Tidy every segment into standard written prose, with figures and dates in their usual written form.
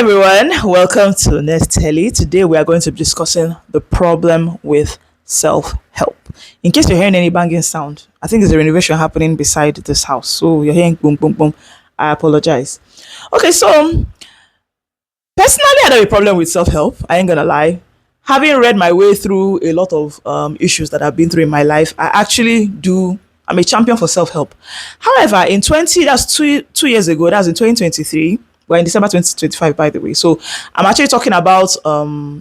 everyone, welcome to Nesteli. Today we are going to be discussing the problem with self-help. In case you're hearing any banging sound, I think there's a renovation happening beside this house. So you're hearing boom, boom, boom. I apologize. Okay, so personally, I have a problem with self-help. I ain't gonna lie. Having read my way through a lot of issues that I've been through in my life, I actually do. I'm a champion for self-help. However, in 20, that's 2 years ago, that's in 2023. We're in December 2025, by the way. So I'm actually talking about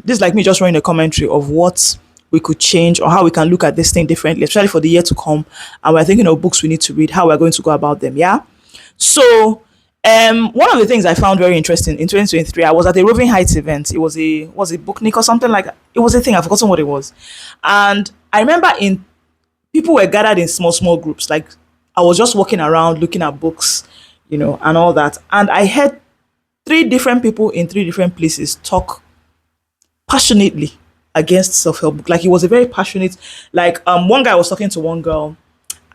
this is like me just running a commentary of what we could change or how we can look at this thing differently, especially for the year to come. And we're thinking of books we need to read, how we're going to go about them. Yeah. So one of the things I found very interesting in 2023, I was at a Roving Heights event. It was a book nick or something like that. It was a thing, I've forgotten what it was. And I remember in people were gathered in small groups. Like I was just walking around looking at books, and all that. And I heard three different people in three different places talk passionately against self-help book. Like it was a very passionate, like one guy was talking to one girl,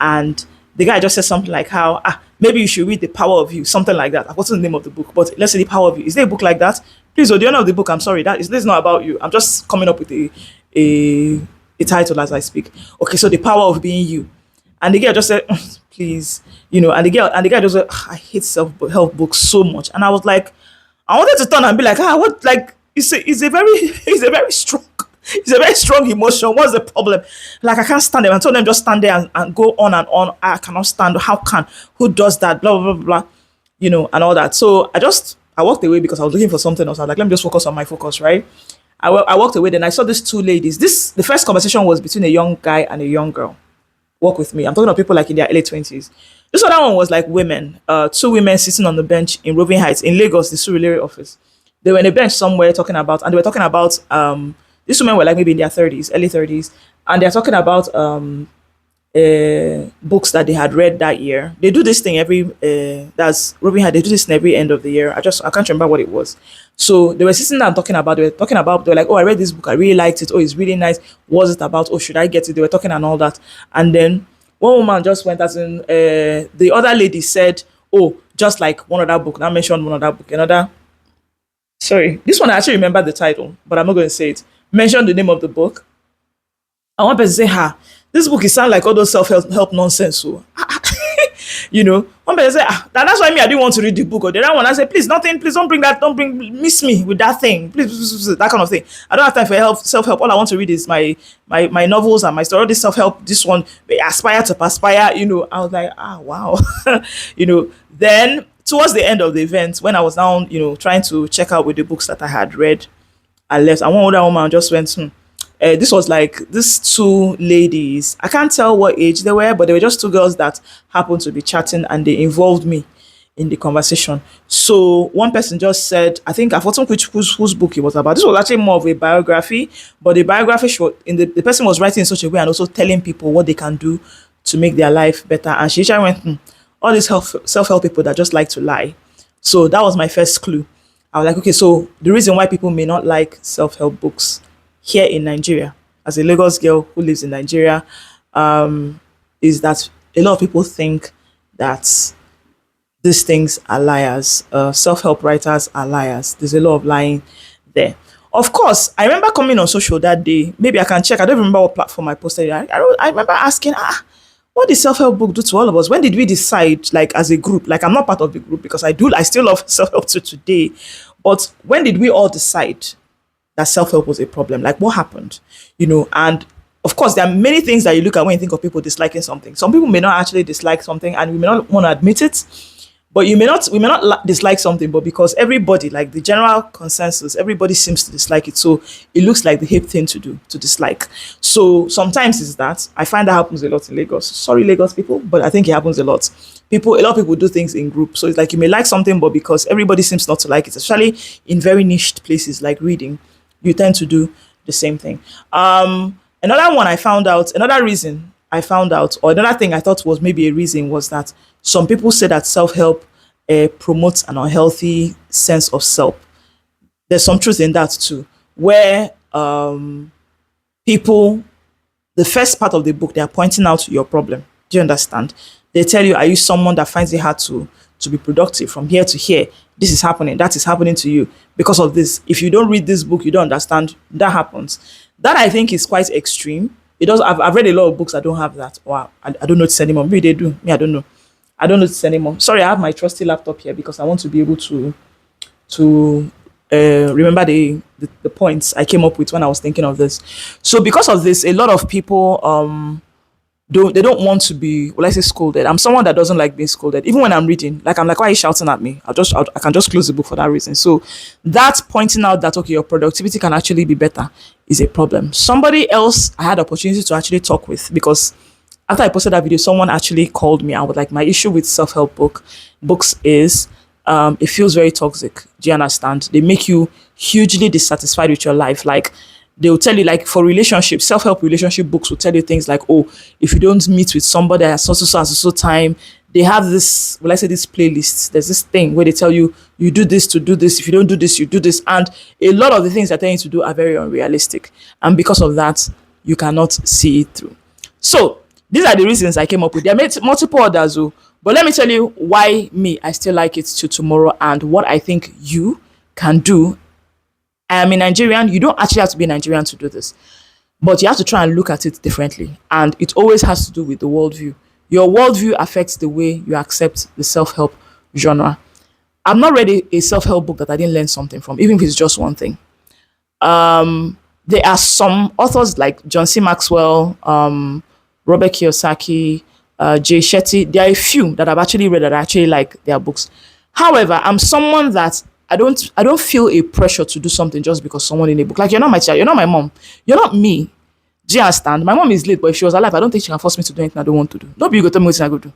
and the guy just said something like how maybe you should read The Power of You, something like that. What's the name of the book? But let's say The Power of You. Is there a book like that? Please, the owner of the book, I'm sorry, this is not about you. I'm just coming up with a a title as I speak. Okay, so The Power of Being You. And the girl just said, please, and the guy just said, I hate self-help books so much. And I was like, I wanted to turn and be like, what, like, it's a very strong emotion. What's the problem? Like, I can't stand them. I told them just stand there and go on and on. I cannot stand. How can? Who does that? Blah, blah, blah, blah, and all that. So I walked away because I was looking for something else. I was like, let me just focus on my focus, right? I walked away, then I saw these two ladies. The first conversation was between a young guy and a young girl. Walk with me. I'm talking about people like in their early 20s. This other one was like women, two women sitting on the bench in Roving Heights in Lagos, the Surulere office. They were in a bench somewhere and they were talking about, these women were like maybe in their 30s, early 30s, and they're talking about books that they had read that year. They do this thing that's Roving Heights, they do this in every end of the year. I can't remember what it was. So they were sitting down they were like, oh, I read this book, I really liked it. Oh, it's really nice. What's it about? Oh, should I get it? They were talking and all that. And then one woman just went as in, the other lady said, oh, just like one other book. Now mentioned one other book. Sorry, this one I actually remember the title, but I'm not going to say it. Mention the name of the book. I want person to say, this book is sound like all those self-help nonsense. So, one person say, that's why I didn't want to read the book. Or the other one, I say, please, nothing, please don't miss me with that thing. Please, that kind of thing. I don't have time for self-help. All I want to read is my novels and my story. All this self-help, this one, aspire to perspire, I was like, wow. Then towards the end of the event, when I was now, trying to check out with the books that I had read, I left. And one older woman just went, this was like these two ladies. I can't tell what age they were, but they were just two girls that happened to be chatting and they involved me in the conversation. So one person just said, I think I've forgotten whose book it was about. This was actually more of a biography, but the biography the person was writing in such a way and also telling people what they can do to make their life better. And she just went, all these self-help people that just like to lie. So that was my first clue. I was like, okay, so the reason why people may not like self-help books here in Nigeria, as a Lagos girl who lives in Nigeria, is that a lot of people think that these things are liars. Self-help writers are liars. There's a lot of lying there. Of course, I remember coming on social that day. Maybe I can check. I don't remember what platform I posted it. I remember asking, what did self-help book do to all of us? When did we decide, like as a group? Like I'm not part of the group because I still love self-help to today. But when did we all decide that self-help was a problem? Like what happened? And of course there are many things that you look at when you think of people disliking something. Some people may not actually dislike something and we may not want to admit it, but we may not dislike something, but because everybody, like the general consensus, everybody seems to dislike it. So it looks like the hip thing to do, to dislike. So sometimes it's that. I find that happens a lot in Lagos. Sorry, Lagos people, but I think it happens a lot. A lot of people do things in groups. So it's like you may like something, but because everybody seems not to like it, especially in very niched places like reading, you tend to do the same thing. Another reason I found out, or another thing I thought was maybe a reason, was that some people say that self-help promotes an unhealthy sense of self. There's some truth in that too, where people, the first part of the book, they are pointing out your problem. Do you understand? They tell you, are you someone that finds it hard to be productive from here to here? this is happening, that is happening to you because of this. If you don't read this book, you don't understand. That happens. That I think is quite extreme. It does. I've read a lot of books that don't have that. Or I don't notice anymore. Maybe they do. Me, I don't know. I don't notice anymore. Sorry, I have my trusty laptop here because I want to be able to remember the points I came up with when I was thinking of this. So because of this, a lot of people don't want to be, well, I say scolded. I'm someone that doesn't like being scolded. Even when I'm reading, like I'm like, why are you shouting at me? I can just close the book for that reason. So that's pointing out that okay, your productivity can actually be better is a problem. Somebody else I had opportunity to actually talk with because after I posted that video, someone actually called me and was like, my issue with self-help books is it feels very toxic. Do you understand? They make you hugely dissatisfied with your life. Like they'll tell you, like for relationships, self-help relationship books will tell you things like, oh, if you don't meet with somebody at so time, they have this, well, I say this playlist. There's this thing where they tell you, you do this to do this. If you don't do this, you do this. And a lot of the things they're telling you to do are very unrealistic. And because of that, you cannot see it through. So these are the reasons I came up with. There are multiple others, but let me tell you why I still like it to tomorrow and what I think you can do. I am a Nigerian. You don't actually have to be a Nigerian to do this, but you have to try and look at it differently. And it always has to do with the worldview. Your worldview affects the way you accept the self-help genre. I've not read a self-help book that I didn't learn something from, even if it's just one thing. There are some authors like John C. Maxwell, Robert Kiyosaki, Jay Shetty. There are a few that I've actually read that I actually like their books. However, I'm someone that I don't feel a pressure to do something just because someone in a book. Like you're not my child, you're not my mom, you're not me. Do you understand? My mom is late, but if she was alive, I don't think she can force me to do anything I don't want to do. Nobody go tell me what I go do. Do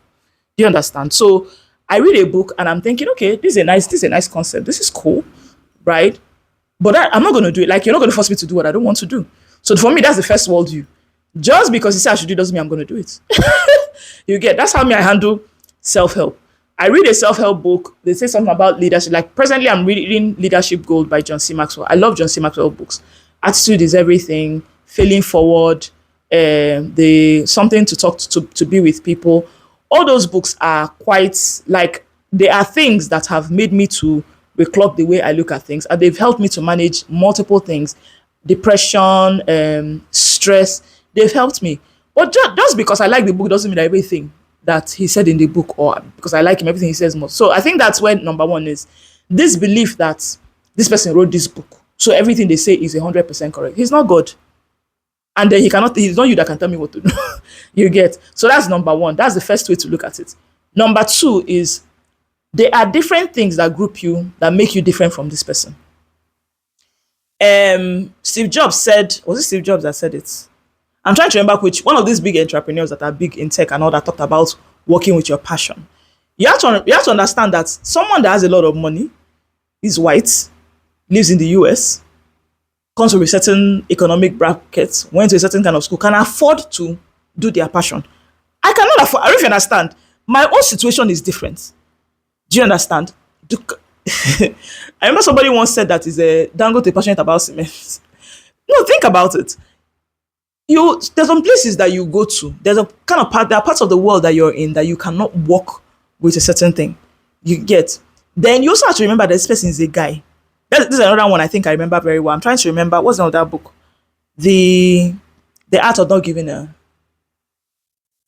you understand? So I read a book and I'm thinking, okay, this is a nice concept. This is cool, right? But I'm not going to do it. Like you're not going to force me to do what I don't want to do. So for me, that's the first worldview. Just because you say I should do it doesn't mean I'm going to do it. You get, that's how I handle self-help. I read a self-help book. They say something about leadership. Like presently, I'm reading Leadership Gold by John C. Maxwell. I love John C. Maxwell books. Attitude is everything. Failing forward. The something to talk to be with people. All those books are quite like they are things that have made me to reclock the way I look at things, and they've helped me to manage multiple things, depression, stress. They've helped me. But just because I like the book doesn't mean that everything that he said in the book, or because I like him, everything he says more. So I think that's where number one is this belief that this person wrote this book, so everything they say is 100% correct. He's not God. And then he's not you that can tell me what to do. You get? So that's number one. That's the first way to look at it. Number two is there are different things that group you that make you different from this person. Steve Jobs said, was it Steve Jobs that said it? I'm trying to remember which one of these big entrepreneurs that are big in tech and all that talked about working with your passion. You have to understand that someone that has a lot of money, is white, lives in the US, comes from a certain economic bracket, went to a certain kind of school, can afford to do their passion. I cannot afford. I don't know if you understand. My own situation is different. Do you understand? I remember somebody once said that is a Dangote passionate about cement. No, think about it. There's some places that you go to. There's a kind of there are parts of the world that you're in that you cannot work with a certain thing. You get. Then you also have to remember that this person is a guy. This is another one I think I remember very well. I'm trying to remember what's the name of that book. The Art of Not Giving a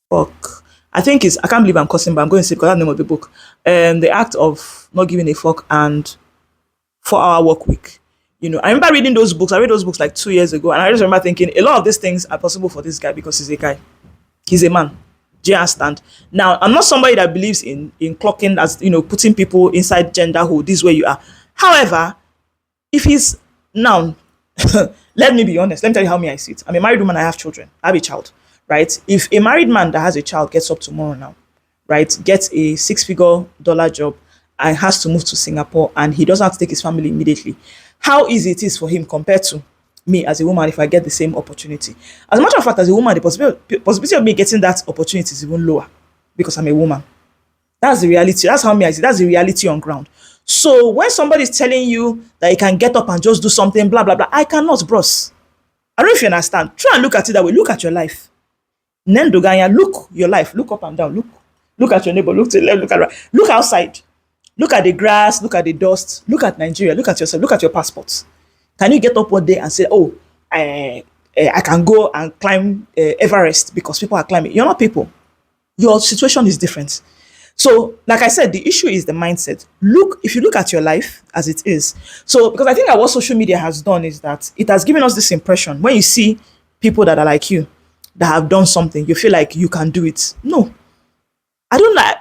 Fuck. I think I can't believe I'm cussing, but I'm going to say because that's the name of the book. The Act of Not Giving a Fuck and 4-Hour Work Week. You know, I remember reading those books. I read those books like 2 years ago, and I just remember thinking a lot of these things are possible for this guy because he's a guy. He's a man. Do you understand? Now, I'm not somebody that believes in clocking as, putting people inside gender who this way you are. However, if he's now, let me be honest. Let me tell you how I see it. I'm a married woman. I have children. I have a child, right? If a married man that has a child gets up tomorrow now, right, gets a $6-figure job and has to move to Singapore and he doesn't have to take his family immediately, how easy it is for him compared to me as a woman if I get the same opportunity. As a matter of fact, as a woman, the possibility of me getting that opportunity is even lower because I'm a woman. That's the reality. That's how I see it. That's the reality on ground. So when somebody is telling you that you can get up and just do something, blah, blah, blah, I cannot, bros. I don't know if you understand. Try and look at it that way. Look at your life. Nendoganya, look your life. Look up and down. Look at your neighbor. Look to the left. Look at the right. Look outside. Look at the grass, look at the dust, look at Nigeria, look at yourself, look at your passports. Can you get up one day and say, oh, I can go and climb Everest because people are climbing? You're not people. Your situation is different. So, like I said, the issue is the mindset. Look, if you look at your life as it is. So, because I think that what social media has done is that it has given us this impression when you see people that are like you, that have done something, you feel like you can do it. No, I don't like.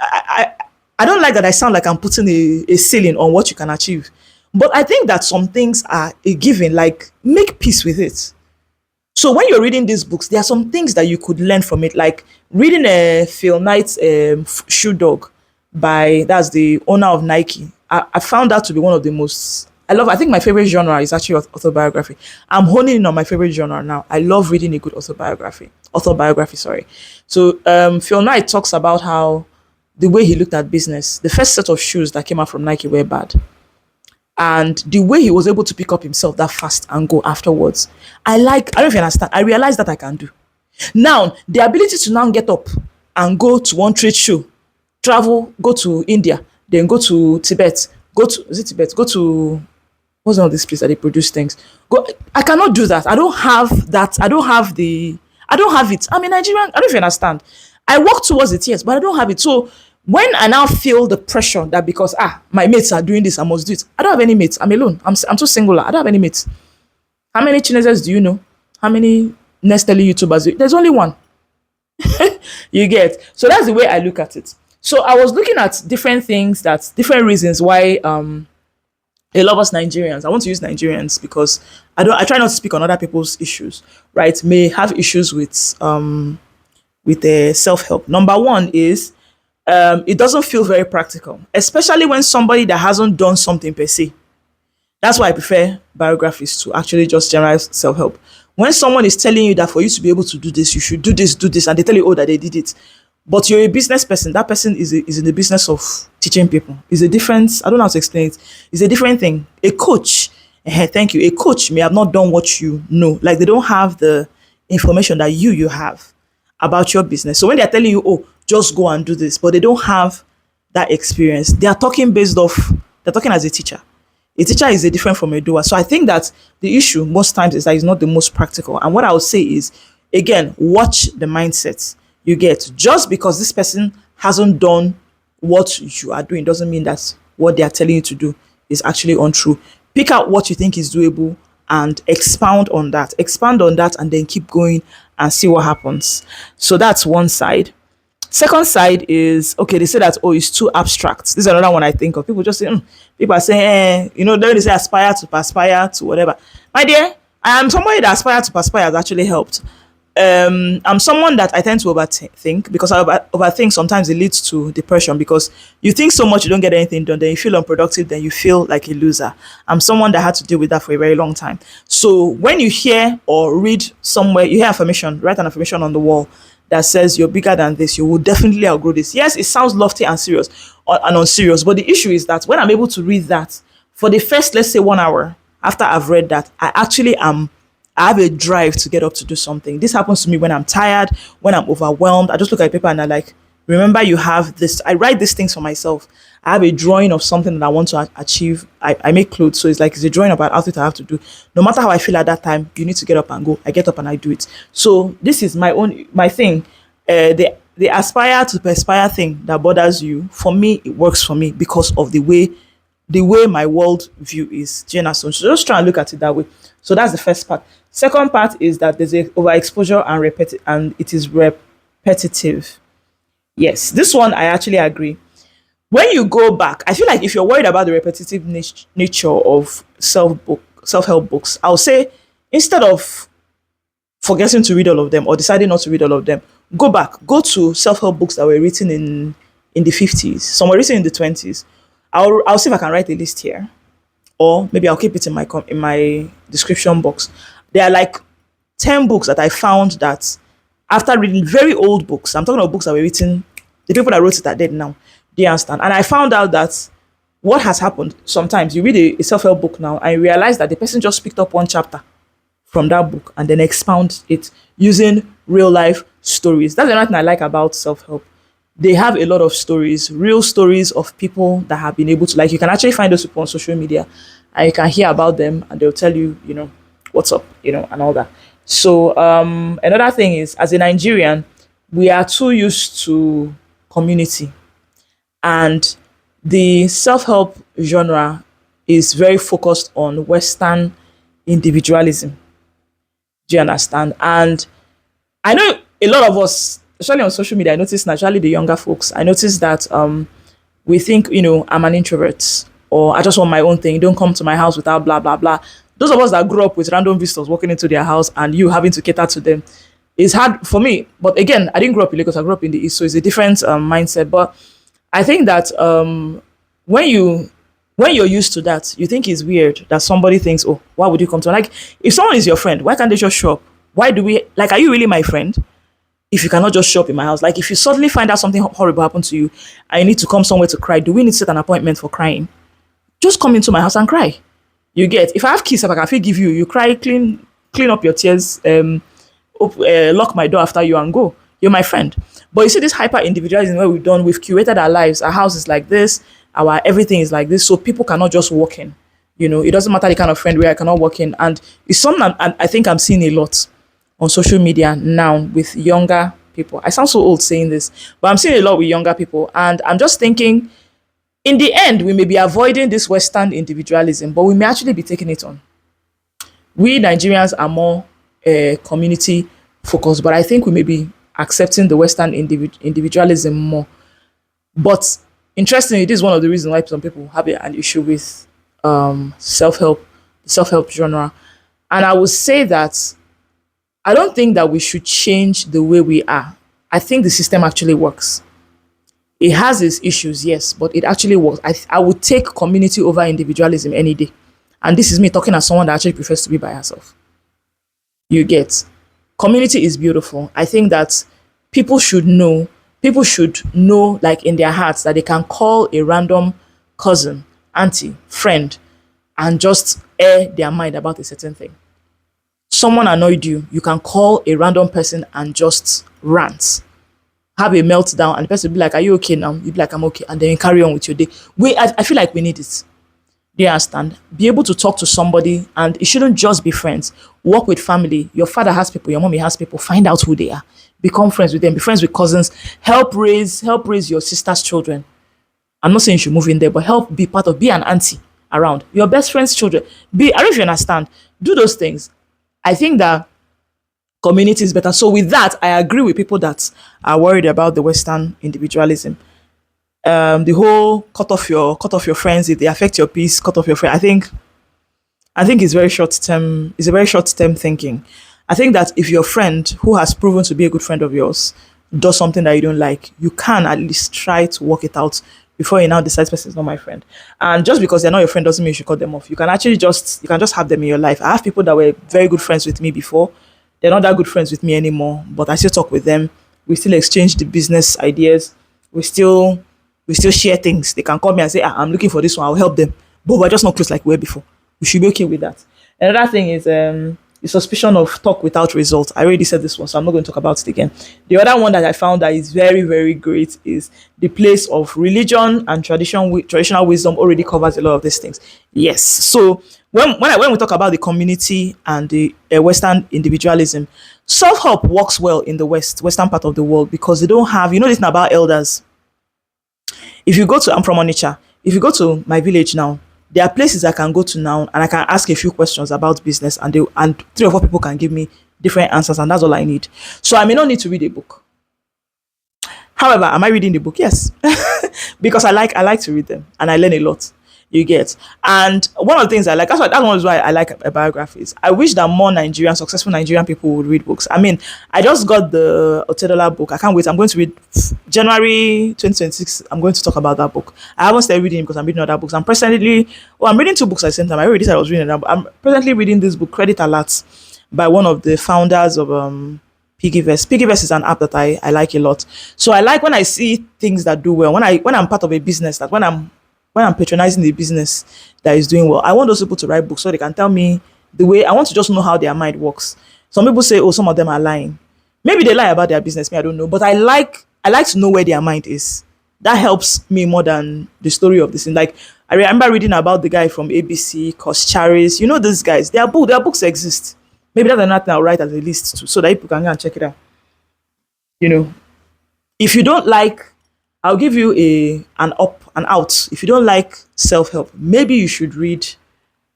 I don't like that I sound like I'm putting a ceiling on what you can achieve. But I think that some things are a given, like make peace with it. So when you're reading these books, there are some things that you could learn from it, like reading a Phil Knight's Shoe Dog by that's the owner of Nike. I found that to be one of the most I love. I think my favorite genre is actually autobiography. I'm honing in on my favorite genre now. I love reading a good autobiography. Autobiography, sorry. So Phil Knight talks about how the way he looked at business, the first set of shoes that came out from Nike were bad, and the way he was able to pick up himself that fast and go afterwards. I don't know if you understand. I realized that I can do. Now, the ability to now get up and go to one trade show, travel, go to India, then go to Tibet, go to, is it Tibet? Go to, what's all this place that they produce things? Go, I cannot do that. I don't have that. I don't have it. I'm a Nigerian. I don't know if you understand. I work towards it, yes, but I don't have it. So when I now feel the pressure that because my mates are doing this, I must do it. I don't have any mates. I'm alone. I'm so singular. I don't have any mates. How many Chinese do you know? How many Nestle YouTubers? There's only one. You get. So that's the way I look at it. So I was looking at different things, that different reasons why a lot of us Nigerians, I want to use Nigerians because I try not to speak on other people's issues, right? May have issues with the self-help. Number one is it doesn't feel very practical, especially when somebody that hasn't done something per se. That's why I prefer biographies to actually just general self-help. When someone is telling you that for you to be able to do this, you should do this, and they tell you, oh, that they did it. But you're a business person. That person is in the business of teaching people. It's a different, I don't know how to explain it. It's a different thing. A coach, thank you. A coach may have not done what you know. Like they don't have the information that you have about your business. So when they're telling you, oh, just go and do this, but they don't have that experience, they are talking they're talking as a teacher. A teacher is a different from a doer. So I think that the issue most times is that it's not the most practical. And what I would say is, again, watch the mindset you get. Just because this person hasn't done what you are doing doesn't mean that what they are telling you to do is actually untrue. Pick out what you think is doable and expound on that. Expand on that and then keep going and see what happens. So that's one side. Second side is, okay, they say that, oh, it's too abstract. This is another one I think of. People just say, people are saying, they say aspire to perspire to whatever. My dear, I am somebody that aspire to perspire has actually helped. I'm someone that I tend to overthink, because I overthink sometimes it leads to depression, because you think so much you don't get anything done, then you feel unproductive, then you feel like a loser. I'm someone that had to deal with that for a very long time. So when you hear or read somewhere, you hear affirmation, write an affirmation on the wall that says you're bigger than this, you will definitely outgrow this. Yes, it sounds lofty and serious and unserious, but the issue is that when I'm able to read that for the first, let's say 1 hour after I've read that, I have a drive to get up to do something. This happens to me when I'm tired, when I'm overwhelmed. I just look at paper and I'm like, remember, you have this. I write these things for myself. I have a drawing of something that I want to achieve. I make clothes, so it's a drawing about outfit I have to do. No matter how I feel at that time, you need to get up and go. I get up and I do it. So this is my thing. The aspire to perspire thing that bothers you, for me, it works for me because of the way my world view is. Do you understand? So just try and look at it that way. So that's the first part. Second part is that there's a overexposure and it is repetitive. Yes, this one I actually agree. When you go back, I feel like if you're worried about the repetitive nature of self-help books, I'll say, instead of forgetting to read all of them or deciding not to read all of them, go to self-help books that were written in the 50s. Some were written in the 20s. I'll see if I can write a list here, or maybe I'll keep it in my description box. There are like 10 books that I found that after reading very old books, I'm talking about books that were written, the people that wrote it are dead now. Do you understand? And I found out that what has happened, sometimes you read a self-help book now and you realize that the person just picked up one chapter from that book and then expound it using real life stories. That's another thing I like about self-help. They have a lot of stories, real stories of people that have been able to, like, you can actually find those people on social media and you can hear about them and they'll tell you, what's up, and all that. So another thing is, as a Nigerian, we are too used to community, and the self-help genre is very focused on Western individualism. Do you understand? And I know a lot of us, especially on social media, I notice naturally the younger folks, I notice that we think, I'm an introvert or I just want my own thing. Don't come to my house without blah, blah, blah. Those of us that grew up with random visitors walking into their house and you having to cater to them, it's hard for me. But again, I didn't grow up in Lagos, I grew up in the East, so it's a different mindset. But I think that when you when you're used to that, you think it's weird that somebody thinks, "Oh, why would you come to?" Like, if someone is your friend, why can't they just show up? Why do we like? Are you really my friend? If you cannot just show up in my house, like if you suddenly find out something horrible happened to you, and you need to come somewhere to cry, do we need to set an appointment for crying? Just come into my house and cry. You get? If I have keys, if I can fit give you, you cry, clean up your tears, lock my door after you and go. You're my friend. But you see this hyper individualism where we've curated our lives. Our house is like this. Our everything is like this. So people cannot just walk in. It doesn't matter the kind of friend where I cannot walk in. And it's something I think I'm seeing a lot on social media now with younger people. I sound so old saying this, but I'm seeing a lot with younger people. And I'm just thinking, in the end, we may be avoiding this Western individualism, but we may actually be taking it on. We Nigerians are more community focused, but I think we may be accepting the Western individualism more. But interestingly, this is one of the reasons why some people have an issue with self help genre. And I would say that I don't think that we should change the way we are. I think the system actually works. It has its issues, yes, but it actually works. I would take community over individualism any day. And this is me talking as someone that actually prefers to be by herself. You get? Community is beautiful. I think that people should know, like in their hearts, that they can call a random cousin, auntie, friend, and just air their mind about a certain thing. Someone annoyed you, you can call a random person and just rant, have a meltdown, and the person will be like, "Are you okay now?" You be like, "I'm okay," and then you carry on with your day. I feel like we need it. Do you understand? Be able to talk to somebody, and it shouldn't just be friends. Work with family. Your father has people, your mommy has people. Find out who they are. Become friends with them. Be friends with cousins. Help raise your sister's children. I'm not saying you should move in there, but be an auntie around your best friend's children. I don't know if you understand. Do those things. I think that community is better. So with that, I agree with people that are worried about the Western individualism. The whole cut off your friends if they affect your peace, cut off your friend. I think it's very short term. It's a very short term thinking. I think that if your friend who has proven to be a good friend of yours does something that you don't like, you can at least try to work it out before you now decide this person is not my friend. And just because they're not your friend doesn't mean you should cut them off. You can just have them in your life. I have people that were very good friends with me before. They're not that good friends with me anymore, but I still talk with them. We still exchange the business ideas. We still share things. They can call me and say, "I'm looking for this one. I'll help them." But we're just not close like we were before. We should be okay with that. Another thing is the suspicion of talk without results. I already said this one, so I'm not going to talk about it again. The other one that I found that is very, very great is the place of religion and traditional wisdom already covers a lot of these things. Yes. So when we talk about the community and the Western individualism, self help works well in the Western part of the world because they don't have, this thing about elders. If you go to, I'm from Onitsha. If you go to my village now, there are places I can go to now and I can ask a few questions about business, and three or four people can give me different answers, and that's all I need. So I may not need to read a book. However, am I reading the book? Yes. Because I like to read them and I learn a lot. You get. And one of the things I like, that's one is why I like biographies. I wish that more successful Nigerian people would read books. I mean, I just got the Otedola book. I can't wait. I'm going to read January 2026. I'm going to talk about that book. I haven't started reading because I'm reading other books. I'm reading two books at the same time. I already said I was reading them. I'm presently reading this book, Credit Alert, by one of the founders of Piggyverse. Piggyverse is an app that I like a lot. So I like when I see things that do well. When I'm part of a business, that when I'm patronizing the business that is doing well, I want those people to write books so they can tell me the way. I want to just know how their mind works. Some people say, "Oh, some of them are lying." Maybe they lie about their business. Me, I don't know. But I like I like to know where their mind is. That helps me more than the story of this thing. Like I remember reading about the guy from ABC, Cos Charis. You know these guys. Their books exist. Maybe that's another thing I'll write as a list too, so that people can go and check it out. You know, if you don't like, I'll give you an up and out. If you don't like self help, maybe you should read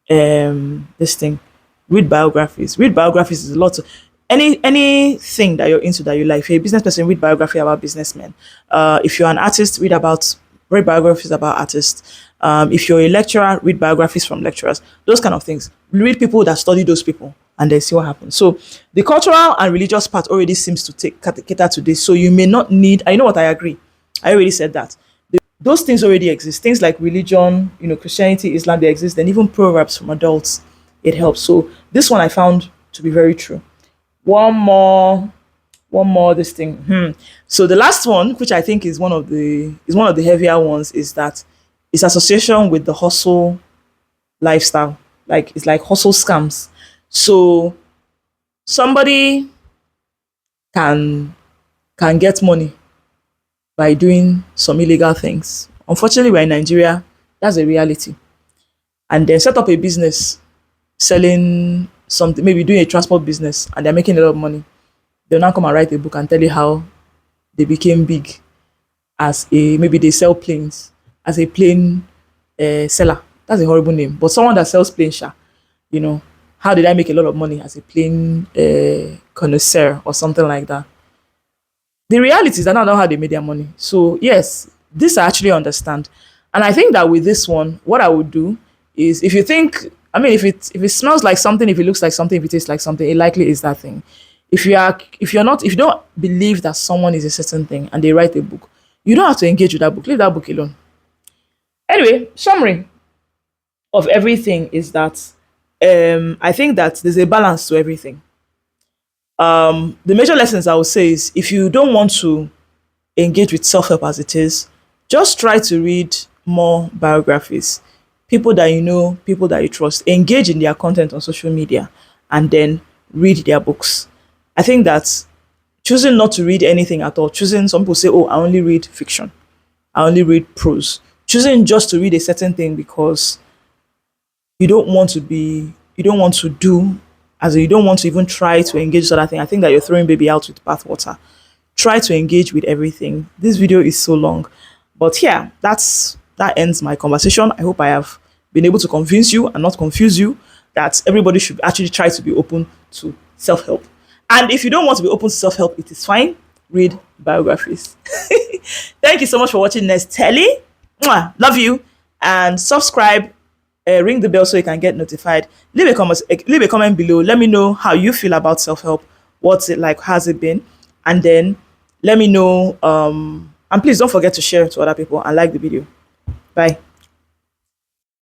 this thing. Read biographies. Read biographies is a lot. Anything that you're into that you like. If you're a business person, read biography about businessmen. If you're an artist, read biographies about artists. If you're a lecturer, read biographies from lecturers. Those kind of things. Read people that study those people and then see what happens. So the cultural and religious part already seems to cater to this. So you may not need. I know what I agree. I already said that. Those things already exist. Things like religion, Christianity, Islam, they exist. And even proverbs from adults, it helps. So this one I found to be very true. One more this thing. So the last one, which I think is one of the heavier ones, is that it's association with the hustle lifestyle. Like it's like hustle scams. So somebody can get money by doing some illegal things. Unfortunately, we're in Nigeria. That's a reality. And then set up a business selling something, maybe doing a transport business, and they're making a lot of money. They'll now come and write a book and tell you how they became big maybe they sell planes as a plane seller. That's a horrible name, but someone that sells planes, how did I make a lot of money as a plane connoisseur or something like that? The reality is that I don't know how they made their money. So yes, this I actually understand. And I think that with this one, what I would do is, if you think, if it smells like something, if it looks like something, if it tastes like something, it likely is that thing. If you don't believe that someone is a certain thing and they write a book, you don't have to engage with that book. Leave that book alone. Anyway, summary of everything is that I think that there's a balance to everything. The major lessons I would say is, if you don't want to engage with self-help as it is, just try to read more biographies, people that you know, people that you trust, engage in their content on social media, and then read their books. I think that choosing not to read anything at all, some people say, oh, I only read fiction, I only read prose, choosing just to read a certain thing because you don't want to do, as in you don't want to even try to engage with other thing. I think that you're throwing baby out with bathwater. Try to engage with everything. This video is so long, but yeah, that ends my conversation. I hope I have been able to convince you and not confuse you that everybody should actually try to be open to self-help. And if you don't want to be open to self-help, it is fine. Read biographies. Thank you so much for watching Nest Telly. Mwah, love you. And subscribe, ring the bell so you can get notified. Leave a comment below. Let me know how you feel about self-help. What's it like? Has it been? And then let me know. And please don't forget to share it to other people and like the video. Bye.